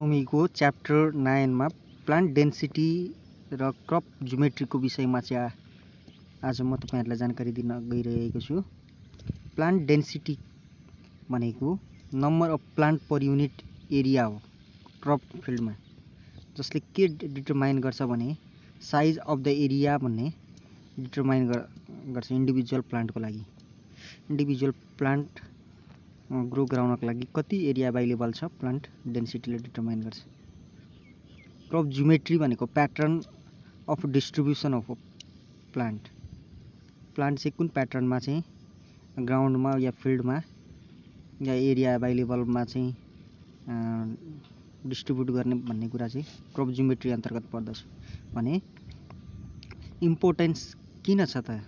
को च्याप्टर 9 मा plant density र क्रप ज्योमेट्रीको विषयमा चाहिँ आज म तपाईहरुलाई जानकारी दिन गइरहेको छु। प्लान्ट डेन्सिटी भनेको number of plant per unit area हो क्रप फिल्डमा, जसले के डिटरमाइन गर्छ भने साइज अफ द एरिया भन्ने डिटरमाइन गर्छ इन्डिभिजुअल प्लान्टको लागि। इन्डिभिजुअल प्लान्ट ग्रो गराउनको लागि कति एरिया अभाइलेबल छ प्लान्ट डेन्सिटीले डिटरमाइन गर्छ। क्रप ज्योमेट्री भनेको pattern of distribution of plant चाहिँ कुन प्याटर्नमा चाहिँ ग्राउन्डमा या फिल्डमा या एरिया अभाइलेबलमा चाहिँ डिस्ट्रिब्युट गर्ने भन्ने कुरा चाहिँ क्रप ज्योमेट्री अन्तर्गत पर्दछ। भने इम्पोर्टेन्स किन छ त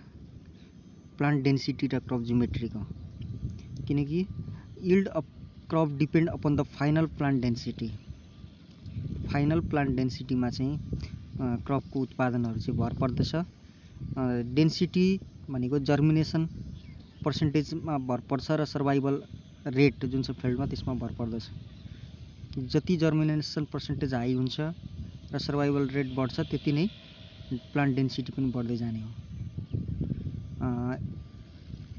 प्लान्ट डेन्सिटी र क्रप ज्योमेट्रीको? किनकि yield of crop depend upon the final plant density. Final plant डेन्सिटीमा चाहिँ क्रपको उत्पादनहरू चाहिँ भर पर्दछ। डेन्सिटी भनेको जर्मिनेसन पर्सेन्टेजमा भर पर्छ र सर्भाइभल रेट जुन चाहिँ फिल्डमा त्यसमा भर पर्दछ। जति जर्मिनेसन पर्सेन्टेज हाई हुन्छ र सर्भाइभल रेट बढ्छ त्यति नै प्लान्ट डेन्सिटी पनि बढ्दै जाने हो।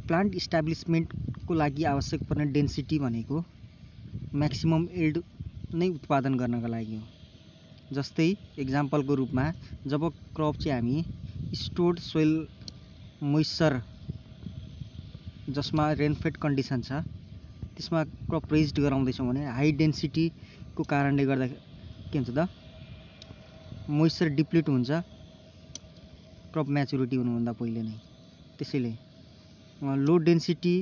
प्लान्ट इस्टाब्लिसमेन्टको लागि आवश्यक पर्ने डेन्सिटी भनेको म्याक्सिमम यील्ड नै उत्पादन गर्नका लागि हो। जस्तै एक्जाम्पलको रूपमा जब क्रप चाहिँ हामी स्टोर्ड सोइल मोइस्चर जसमा रेनफेड कन्डिसन छ त्यसमा क्रप रेज्ड गराउँदैछौँ भने हाई डेन्सिटीको कारणले गर्दा के हुन्छ त मोइस्चर डिप्लिट हुन्छ क्रप म्याचुरिटी हुनुभन्दा पहिले नै। त्यसैले लो डेन्सिटी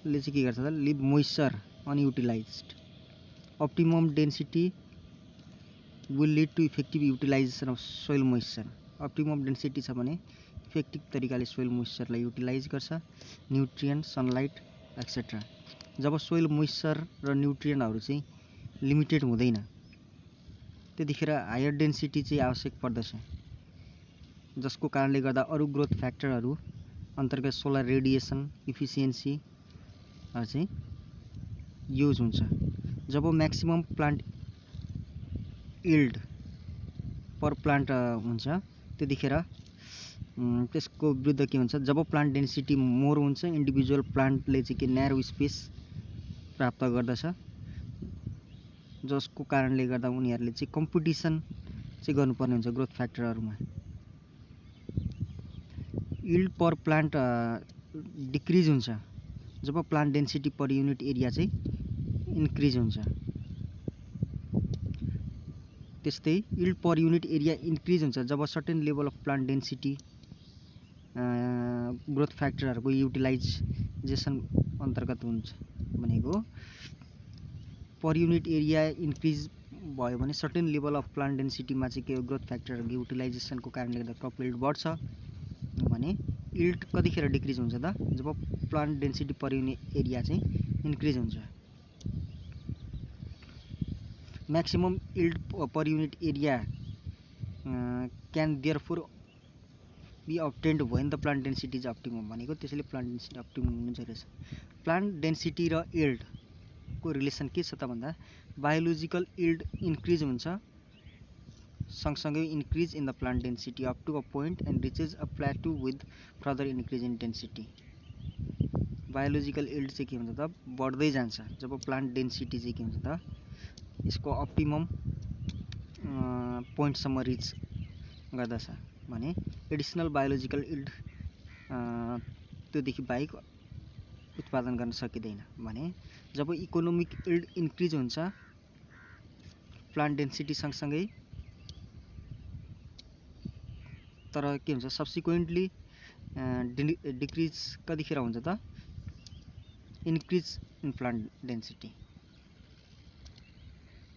ले चाहिँ के गर्छ त leave moisture unutilised. Optimum density will lead to effective utilisation of soil moisture. Optimum density छ भने इफेक्टिभ तरिकाले सोइल मोइस्चरलाई युटिलाइज गर्छ, न्युट्रिएन्ट, सनलाइट एक्सेट्रा। जब सोइल मोइस्चर र न्युट्रिएन्टहरू चाहिँ लिमिटेड हुँदैन त्यतिखेर हायर डेन्सिटी चाहिँ आवश्यक पर्दछ, जसको कारणले गर्दा अरू ग्रोथ फ्याक्टरहरू अन्तर्गत सोलर रेडिएसन इफिसियन्सी चाहिँ युज हुन्छ। जब maximum plant yield per plant हुन्छ त्यतिखेर त्यसको विरुद्ध के हुन्छ, जब प्लान्ट डेन्सिटी मोर हुन्छ इन्डिभिजुअल प्लान्टले चाहिँ के न्यारो स्पेस प्राप्त गर्दछ, जसको कारणले गर्दा उनीहरूले चाहिँ कम्पिटिसन चाहिँ गर्नुपर्ने हुन्छ ग्रोथ फ्याक्टरहरूमा। यील्ड पर प्लान्ट डिक्रिज हुन्छ जब plant density per unit area चाहिँ इन्क्रिज हुन्छ। त्यस्तै yield per unit area increase हुन्छ जब certain level of plant density growth फ्याक्टरहरूको युटिलाइजेसन अन्तर्गत हुन्छ। भनेको पर युनिट एरिया इन्क्रिज भयो भने सर्टेन लेभल अफ प्लान्ट डेन्सिटीमा चाहिँ के ग्रोथ फ्याक्टरहरूको युटिलाइजेसनको कारणले गर्दा क्रप यील्ड बढ्छ भने यील्ड कतिखेर डिक्रिज हुन्छ त जब plant density per unit area चाहिँ इन्क्रिज हुन्छ। Maximum yield per unit area can therefore be obtained when the plant density is optimum. भनेको त्यसैले प्लान्ट डेन्सिटी अप्टिमम हुनु जरुरी छ। प्लान्ट डेन्सिटी र यील्ड को रिलेसन के छ त भन्दा बायोलोजिकल यील्ड इन्क्रिज हुन्छ सँगसँगै increase in the plant density up to a point and reaches a plateau with further increase in density. Biological yield चाहिँ के हुन्छ त बढ्दै जान्छ जब प्लान्ट डेन्सिटी चाहिँ के हुन्छ त यसको अप्टिमम पोइन्टसम्म रिच गर्दछ। भने एडिसनल बायोलोजिकल यील्ड त्योदेखि बाहेक उत्पादन गर्न सकिँदैन। भने जब इकोनोमिक यील्ड इन्क्रिज हुन्छ प्लान्ट डेन्सिटी सँगसँगै तर के हुन्छ सब्सिक्वेन्टली डिक्रिज कतिखेर हुन्छ त इन्क्रिज इन प्लान्ट डेन्सिटी।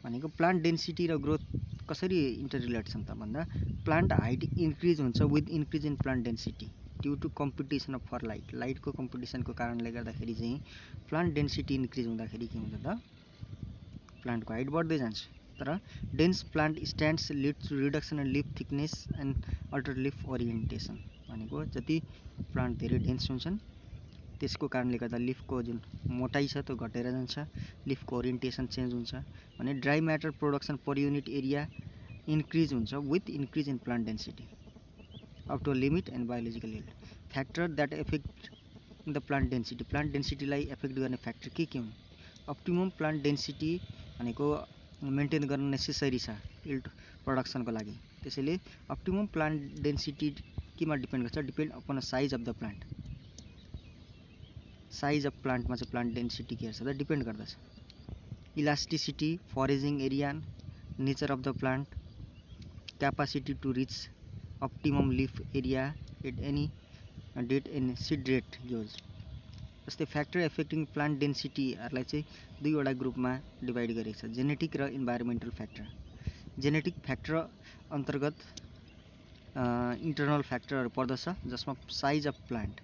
भनेको प्लान्ट डेन्सिटी र ग्रोथ कसरी इन्टर रिलेट छन् त भन्दा प्लान्ट हाइट इन्क्रिज हुन्छ with increase in plant density due to competition of for लाइटको कम्पिटिसनको कारणले गर्दाखेरि चाहिँ प्लान्ट डेन्सिटी इन्क्रिज हुँदाखेरि के हुन्छ त प्लान्टको हाइट बढ्दै जान्छ। तर dense plant stands lead to reduction in leaf thickness and alter leaf orientation. भनेको जति प्लान्ट धेरै डेन्स हुन्छन् त्यसको कारणले गर्दा लिफको जुन मोटाइ छ त्यो घटेर जान्छ, लिफको ओरिएन्टेसन चेन्ज हुन्छ। भने dry matter production per unit area increase हुन्छ with increase in plant density up to limit and biological yield. Factor that affect the plant डेन्सिटीलाई एफेक्ट गर्ने फ्याक्टर के हुन्? अप्टिमम प्लान्ट डेन्सिटी भनेको मेन्टेन गर्न necessary छ यिल्ड प्रोडक्सनको लागि। त्यसैले अप्टिमम प्लान्ट डेन्सिटी केमा डिपेन्ड गर्छ? Depend upon size of the plant. Size of प्लान्टमा चाहिँ प्लान्ट डेन्सिटी के छ त डिपेन्ड गर्दछ। Elasticity, फरेजिङ area, nature of the plant, capacity to reach optimum leaf area at any date and seed rate gives. जस्तै factor affecting plant डेन्सिटीहरूलाई चाहिँ दुईवटा ग्रुपमा डिभाइड गरेको छ, जेनेटिक र इन्भाइरोमेन्टल फ्याक्टर। जेनेटिक फ्याक्टर अन्तर्गत इन्टर्नल फ्याक्टरहरू पर्दछ, जसमा साइज अफ प्लान्ट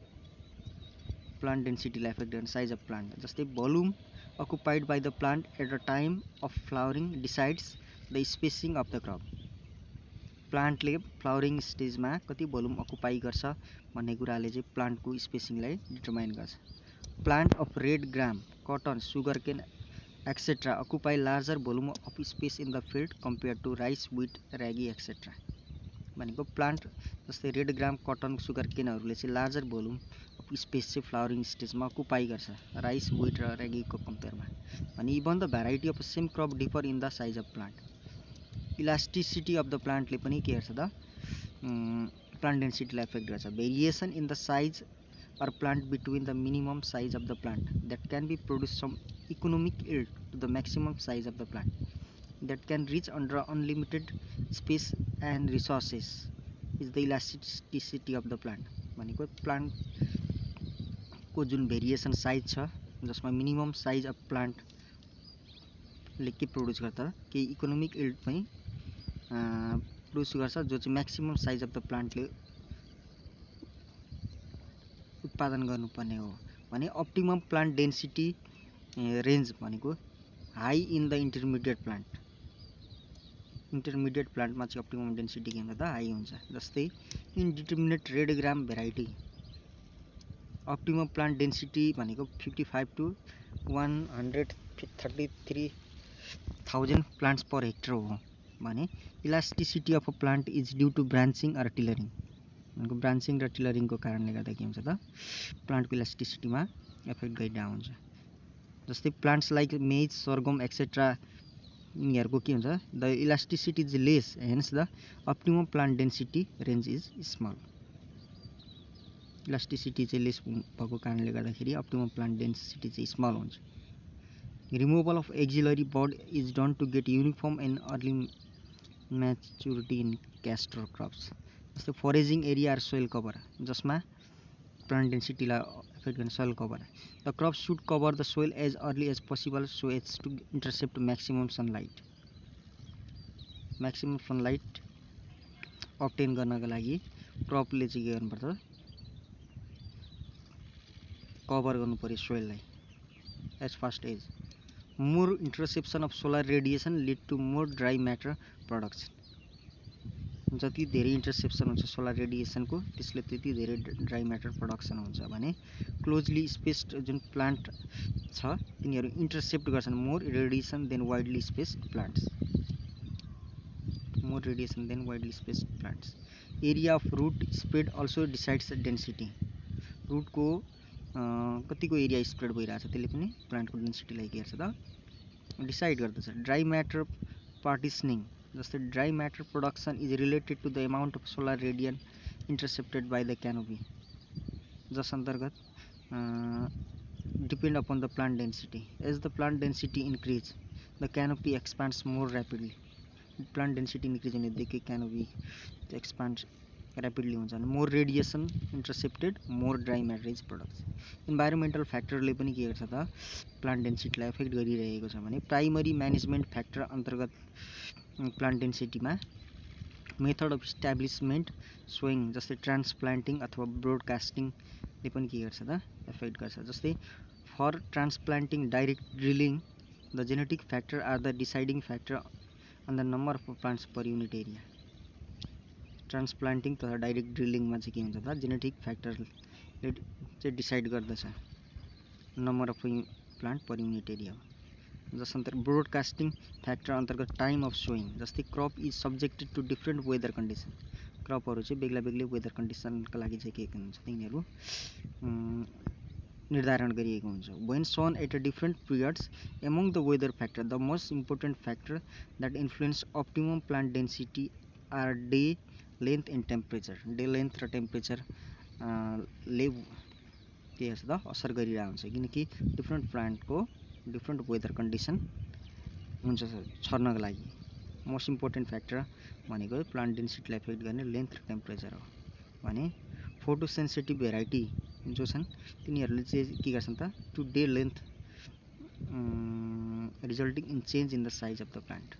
डेन्सिटीलाई एफेक्ट गर्ने साइज अफ प्लान्ट। जस्तै volume occupied by the plant at the time of flowering decides the spacing of the crop. प्लान्टले फ्लावरिङ स्टेजमा कति भोल्युम अकुपाई गर्छ भन्ने कुराले चाहिँ प्लान्टको स्पेसिङलाई डिटरमाइन गर्छ। Plant of red gram, cotton, sugar cane etcetera occupy larger volume of space in the field compare to rice, wheat, ragi etcetera. भनेको प्लान्ट जस्तै रेड ग्राम, कटन, सुगर केनहरूले चाहिँ लार्जर भोल्युम अफ स्पेस चाहिँ flowering स्टेजमा अकुपाई गर्छ rice, wheat र रागीको कम्पेयरमा। भने even the variety of same crop differ in the size of plant. Elasticity of the प्लान्टले पनि के गर्छ त प्लान्ट डेन्सिटीलाई एफेक्ट गर्छ। Variation in the size or plant between the minimum size of the plant that can be produce some economic yield to the maximum size of the plant that can reach under unlimited space and resources is the elasticity of the plant। भनेको प्लान्टको जुन variation size छ, जसमा minimum size of प्लान्टले के produce गर्छ, केही economic yield पनि produce गर्छ, जो चाहिँ म्याक्सिमम साइज अफ द प्लान्टले उत्पादन गर्नुपर्ने हो। भने अप्टिमम प्लान्ट डेन्सिटी रेन्ज भनेको हाई इन द इन्टरमिडिएट प्लान्टमा चाहिँ अप्टिमम डेन्सिटी के हुन्छ त हाई हुन्छ। जस्तै indeterminate red gram variety optimum plant density भनेको 55 टु 133,000 प्लान्ट्स पर हेक्टर हो। भने elasticity of a plant is due to branching or tillering. भनेको ब्रान्चिङ र टिलरिङको कारणले गर्दा के हुन्छ त प्लान्टको इलास्टिसिटीमा एफेक्ट गरिरहेको हुन्छ। जस्तै प्लान्ट्स लाइक मेज, सरगम एक्सेट्रा यिनीहरूको के हुन्छ the elasticity is less, hence the optimum plant density range is small. Elasticity चाहिँ लेस भएको कारणले गर्दाखेरि अप्टिमम प्लान्ट डेन्सिटी चाहिँ स्मल हुन्छ। Removal of axillary bud is done to get uniform and early maturity in castor crops. जस्तै foraging area र soil cover, जसमा plant डेन्सिटीलाई एफेक्ट गर्ने soil cover. The crop should cover the soil as early as possible so as to intercept maximum sunlight. Maximum sunlight obtain गर्नको लागि क्रपले चाहिँ के गर्नुपर्छ, कभर गर्नु पर्यो सोइललाई as fast as. More interception of solar radiation lead to more dry matter production. जति धेरै इन्टरसेप्सन हुन्छ सोलर रेडिएसनको, त्यसले त्यति धेरै ड्राई म्याटर प्रोडक्सन हुन्छ। भने क्लोजली स्पेस्ड जुन प्लान्ट छ तिनीहरू इन्टरसेप्ट गर्छन् more radiation than widely spaced plants. Area of root spread also decides the density. रुटको कतिको एरिया स्प्रेड भइरहेछ त्यसले पनि प्लान्टको डेन्सिटीलाई के गर्छ त डिसाइड गर्दछ। ड्राई म्याटर पार्टिसनिङ, जस्तै dry matter production is related to the amount of solar radiation intercepted by the canopy, जस अन्तर्गत depend upon the plant density. As the plant density increase the canopy expands more rapidly. Plant density increase हुने बित्तिकै canopy expand rapidly हुन्छ। More radiation intercepted, more dry matter is production. Environmental फ्याक्टरले पनि के गर्छ त प्लान्ट डेन्सिटीलाई effect गरिरहेको छ। भने प्राइमरी म्यानेजमेन्ट फ्याक्टर अन्तर्गत प्लान्ट डेन्सिटीमा मेथड अफ इस्टाब्लिसमेन्ट सोइङ, जस्तै ट्रान्सप्लान्टिङ अथवा ब्रोडकास्टिङले पनि के गर्छ त एफेक्ट गर्छ। जस्तै for transplanting direct drilling the genetic factor are the deciding factor on the number of plants per unit area. Transplanting तथा डाइरेक्ट ड्रिलिङमा चाहिँ के हुन्छ त जेनेटिक फ्याक्टरले चाहिँ डिसाइड गर्दछ number of plant per unit area हो। जस अन्तर्गत ब्रोडकास्टिङ फ्याक्टर अन्तर्गत टाइम अफ सोइङ, जस्तै crop is subjected to different weather condition. क्रपहरू चाहिँ बेग्ला बेग्लै वेदर कन्डिसनका लागि चाहिँ के हुन्छ तिनीहरू निर्धारण गरिएको हुन्छ। When sown at a different periods among the weather factor, the most important factor that influence optimum plant density are day length and temperature. Day length र टेम्परेचर ले के गर्छ त असर गरिरहेको हुन्छ, किनकि डिफ्रेन्ट प्लान्टको डिफ्रेन्ट वेदर कन्डिसन हुन्छ छर्नको लागि। मोस्ट इम्पोर्टेन्ट फ्याक्टर भनेको प्लान्ट डेन्सिटीलाई इफेक्ट गर्ने लेन्थ र टेम्परेचर हो भने फोटोसेन्सिटिभ भेराइटी जो छन् तिनीहरूले चाहिँ के गर्छन् त to day length resulting in change in the size of the plant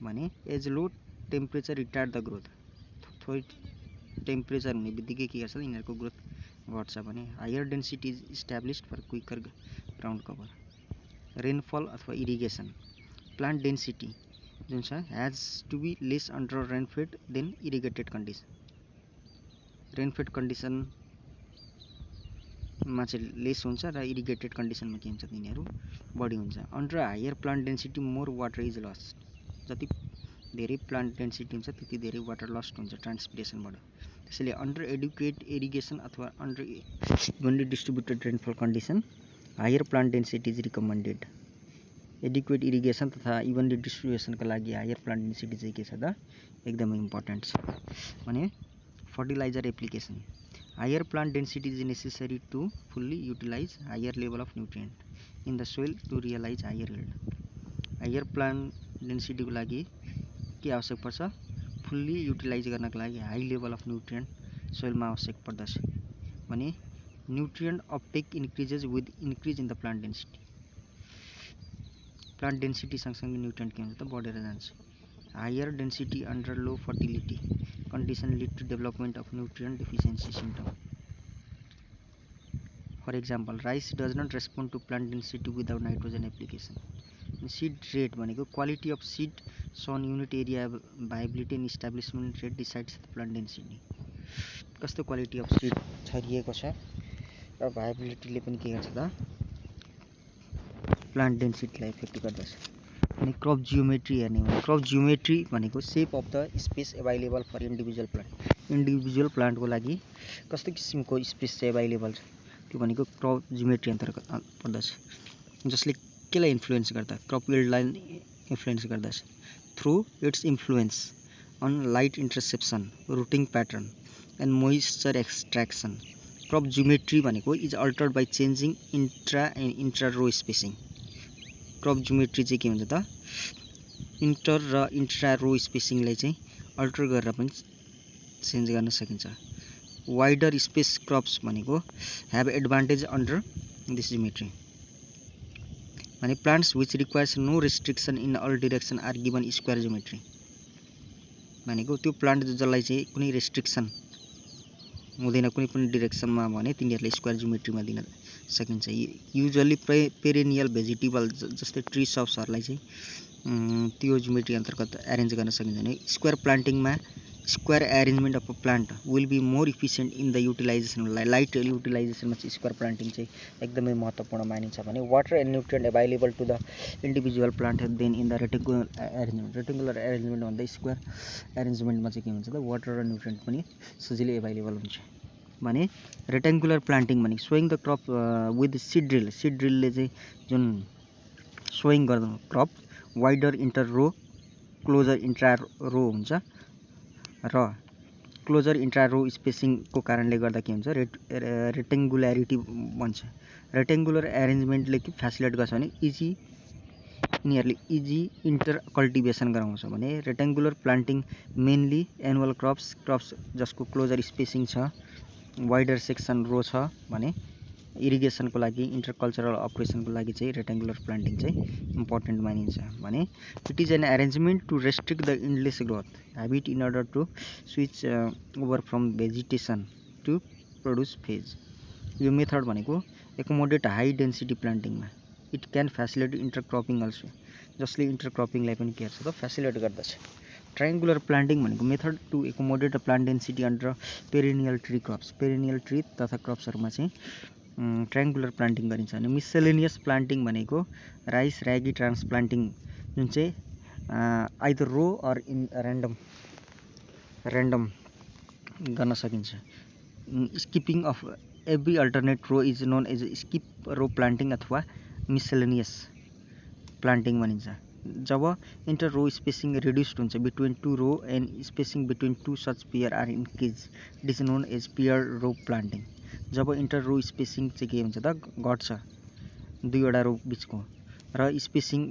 भने as low temperature retard the growth. थोरै टेम्परेचर हुने बित्तिकै के गर्छ यिनीहरूको ग्रोथ घट्छ भने higher density is established for quicker ground cover. Rainfall अथवा इरिगेसन, प्लान्ट डेन्सिटी जुन छ has to be less under rainfed than irrigated condition. Rainfed कन्डिसनमा चाहिँ लेस हुन्छ र इरिगेटेड कन्डिसनमा के हुन्छ तिनीहरू बढी हुन्छ। Under higher plant density more water is lost. जति धेरै प्लान्ट डेन्सिटी हुन्छ त्यति धेरै वाटर लस्ट हुन्छ ट्रान्सपिरेसनबाट। त्यसैले अन्डर एडुकेट इरिगेसन अथवा under evenly distributed rainfall condition higher plant density is recommended. Adequate irrigation तथा इभनली डिस्ट्रिब्युसनका लागि हायर प्लान्ट डेन्सिटी चाहिँ के छ त एकदमै इम्पोर्टेन्ट छ भने fertiliser application, higher plant density is necessary to fully utilise higher level of nutrient in the soil to realise higher yield. Higher plant डेन्सिटीको लागि के आवश्यक पर्छ, फुल्ली युटिलाइज गर्नको लागि हाई लेभल अफ न्युट्रिएन्ट सोइलमा आवश्यक पर्दछ भने nutrient uptake increases with increase in the plant density. Plant density सँगसँगै न्युट्रिएन्ट के हुन्छ त बढेर जान्छ। Higher density under low fertility condition lead to development of nutrient deficiency symptom. For example rice does not respond to plant density without nitrogen application. Seed rate भनेको quality of seed sown unit area viability and establishment rate decides the plant density. कस्तो quality of seed छरिएको छ र भाइबिलिटीले पनि के गर्छ त plant डेन्सिटीलाई effect गर्दछ। अनि क्रप जियोमेट्री हेर्ने हो भने क्रप जियोमेट्री भनेको shape of the space available for individual plant. Individual प्लान्टको लागि कस्तो किसिमको स्पेस चाहिँ एभाइलेबल छ त्यो भनेको क्रप जियोमेट्री अन्तर्गत पर्दछ, जसले केलाई इन्फ्लुएन्स गर्दा क्रप यिल्डलाई इन्फ्लुएन्स गर्दछ through its influence on light interception, rooting pattern and moisture extraction. Crop geometry भनेको is altered by changing intra and intra row spacing. Crop geometry चाहिँ के हुन्छ त इन्टर र इन्ट्रा रो स्पेसिङलाई चाहिँ अल्टर गरेर पनि चेन्ज गर्न सकिन्छ। वाइडर स्पेस क्रप्स भनेको have advantage under this geometry भने plants which requires no restriction in all direction are given square geometry भनेको त्यो प्लान्ट जसलाई चाहिँ कुनै रेस्ट्रिक्सन हुँदैन कुनै पनि डिरेक्सनमा भने तिनीहरूले स्क्वायर जियोमेट्रीमा दिन सकिन्छ। युजुअली पेरेनियल भेजिटेबल जस्तै ट्री सब्सहरूलाई चाहिँ त्यो जियोमेट्री अन्तर्गत एरेन्ज गर्न सकिन्छ भने स्क्वायर प्लान्टिङमा square arrangement of a plant will be more efficient in the utilisation. Light युटिलाइजेसनमा चाहिँ स्क्वायर प्लान्टिङ चाहिँ एकदमै महत्त्वपूर्ण मानिन्छ भने water and nutrient available to the individual plant than in the rectangular arrangement. Rectangular arrangement भन्दा square एरेन्जमेन्टमा चाहिँ के हुन्छ त वाटर र न्युट्रिएन्ट पनि सजिलै एभाइलेबल हुन्छ भने रेक्टेङ्गुलर प्लान्टिङ भने sowing the crop with seed drill. Seed ड्रिलले चाहिँ जुन सोइङ गर्दा crop wider inter row closer intra row हुन्छ र क्लोजर इन्ट्रा रो स्पेसिङको कारणले गर्दा के हुन्छ रेक्टेङ्गुल्यारिटी भन्छ। रेक्टेङ्गुलर एरेन्जमेन्टले के फेसिलिटेट गर्छ भने यिनीहरूले इजी इन्टर कल्टिभेसन गराउँछ भने rectangular planting mainly annual crops जसको क्लोजर स्पेसिङ छ वाइडर सेक्सन रो छ भने इरिगेसनको लागि इन्टरकल्चरल अपरेसनको लागि चाहिँ रेक्टेङ्गुलर प्लान्टिङ चाहिँ इम्पोर्टेन्ट मानिन्छ भने it is an arrangement to restrict the endless growth habit in order to switch over from vegetation to produce phase. यो मेथड भनेको एकोमोडेट हाई डेन्सिटी प्लान्टिङमा it can facilitate intercropping also जसले इन्टरक्रपिङलाई पनि के गर्छ त फेसिलिटेट गर्दछ। ट्रायङ्गुलर प्लान्टिङ भनेको method to accommodate the plant density under perennial tree crops. Perennial tree तथा क्रप्सहरूमा चाहिँ ट्रायङ्गुलर प्लान्टिङ गरिन्छ भने मिसलेनियस प्लान्टिङ भनेको राइस रागी ट्रान्सप्लान्टिङ जुन चाहिँ either row or in random गर्न सकिन्छ। Skipping of every alternate row is known as skip row planting अथवा मिसलेनियस प्लान्टिङ भनिन्छ। जब इन्टर रो स्पेसिङ रिड्युस्ड हुन्छ between two row and spacing between two such pair are increase, it is known as pair row planting. जब inter row spacing चाहिँ के हुन्छ त घट्छ दुईवटा रो बिचको, र spacing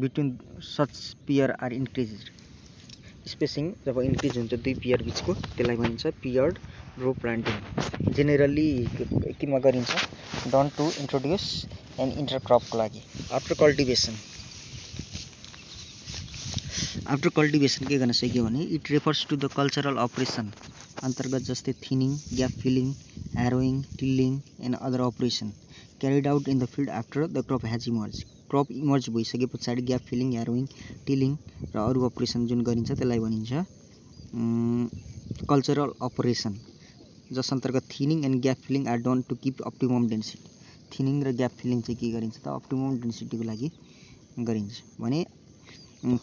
between such pair are increase, spacing job increase हुन्छ दुई पेयर बिचको त्यसलाई भनिन्छ पेयर्ड रो प्लान्टिङ। जेनेरली किमा गरिन्छ डन टु इन्ट्रोड्युस एन्ड इन्टरक्रपको लागि। आफ्टर कल्टिभेसन के गर्न सक्यो भने it refers to the cultural operation अन्तर्गत जस्तै thinning, gap filling, harrowing, tilling and other operation carried out in the field after the crop has emerge. Crop emerge भइसके पछाडि ग्याप फिलिङ, ह्यारोइङ, टिलिङ र अरू अपरेसन जुन गरिन्छ त्यसलाई भनिन्छ कल्चरल अपरेसन, जस अन्तर्गत thinning and gap filling are done to keep optimum density. Thinning र ग्याप फिलिङ चाहिँ के गरिन्छ त अप्टिमम डेन्सिटीको लागि गरिन्छ भने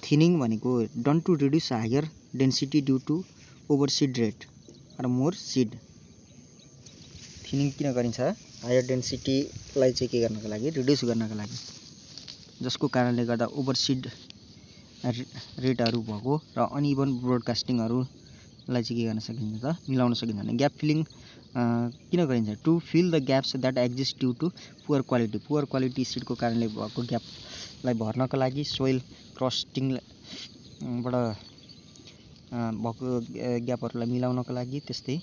थिनिङ भनेको done to reduce higher density due to over seed rate र मोर सिड। थिनिङ किन गरिन्छ हायर डेन्सिटीलाई चाहिँ के गर्नको लागि रिड्युस गर्नको लागि, जसको कारणले गर्दा ओभर सिड रेटहरू भएको र अनइभन ब्रोडकास्टिङहरूलाई चाहिँ के गर्न सकिन्छ त मिलाउन सकिन्छ भने ग्याप फिलिङ किन गरिन्छ to fill the gaps that exist due to poor quality सिडको कारणले भएको ग्यापलाई भर्नको लागि, सोइल क्रस्टिङबाट भएको ग्यापहरूलाई मिलाउनको लागि, त्यस्तै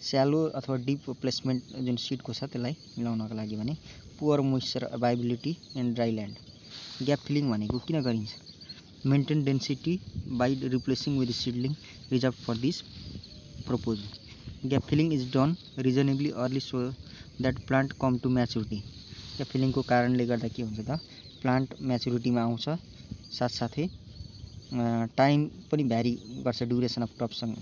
स्यालो अथवा डिप प्लेसमेन्ट जुन सिडको छ त्यसलाई मिलाउनको लागि भने poor moisture availability and dry land. Gap filling भनेको किन गरिन्छ maintain density by replacing with seedling reserve for this purpose. Gap filling is done reasonably early so that plant come to maturity. Gap फिलिङको कारणले गर्दा के हुन्छ त plant म्याच्युरिटीमा आउँछ, साथसाथै टाइम पनि भ्यारी गर्छ ड्युरेसन अफ क्रपसँग।